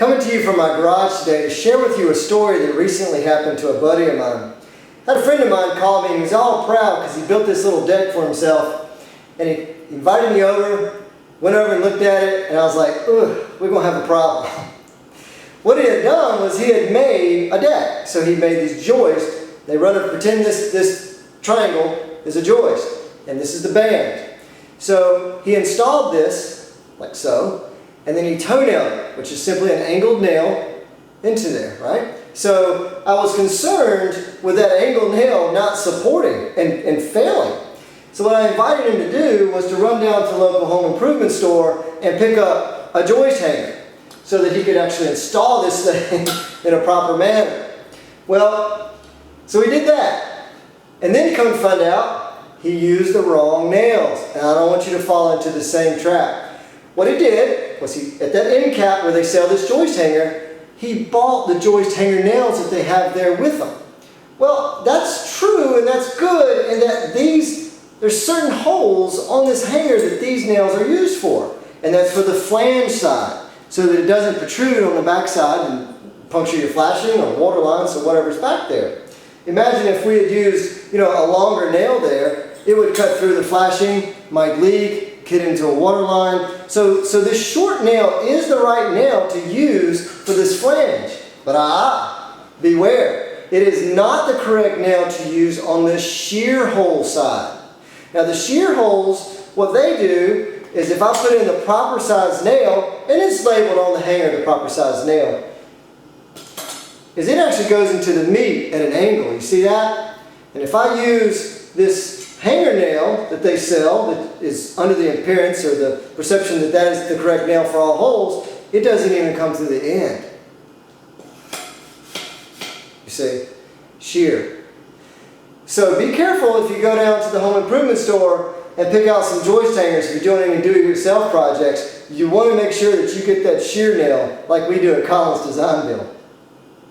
Coming to you from my garage today to share with you a story that recently happened to a buddy of mine. I had a friend of mine call me and he was all proud because he built this little deck for himself, and he invited me over, went over and looked at it, and I was like, ugh, we're going to have a problem. What he had done was he had made a deck. So he made these joists. They pretend this triangle is a joist, and this is the band. So he installed this, like so, and then he toenailed it, which is simply an angled nail into there, right? So I was concerned with that angled nail not supporting and failing. So what I invited him to do was to run down to the local home improvement store and pick up a joist hanger so that he could actually install this thing in a proper manner. Well, so he did that. And then come to find out he used the wrong nails. And I don't want you to fall into the same trap. What he did was at that end cap where they sell this joist hanger, he bought the joist hanger nails that they have there with them. Well, that's true and that's good, and that there's certain holes on this hanger that these nails are used for. And that's for the flange side, so that it doesn't protrude on the back side and puncture your flashing or water lines or whatever's back there. Imagine if we had used, a longer nail there, it would cut through the flashing, might leak, get into a water line. So this short nail is the right nail to use for this flange. But beware. It is not the correct nail to use on the shear hole side. Now the shear holes, what they do is if I put in the proper size nail, and it's labeled on the hanger the proper size nail, is it actually goes into the meat at an angle. You see that? And if I use this hanger nail that they sell that is under the appearance or the perception that that is the correct nail for all holes, it doesn't even come to the end. You see? Shear. So be careful if you go down to the home improvement store and pick out some joist hangers. If you're doing any do-it-yourself projects, you want to make sure that you get that shear nail like we do at Collins Design Build.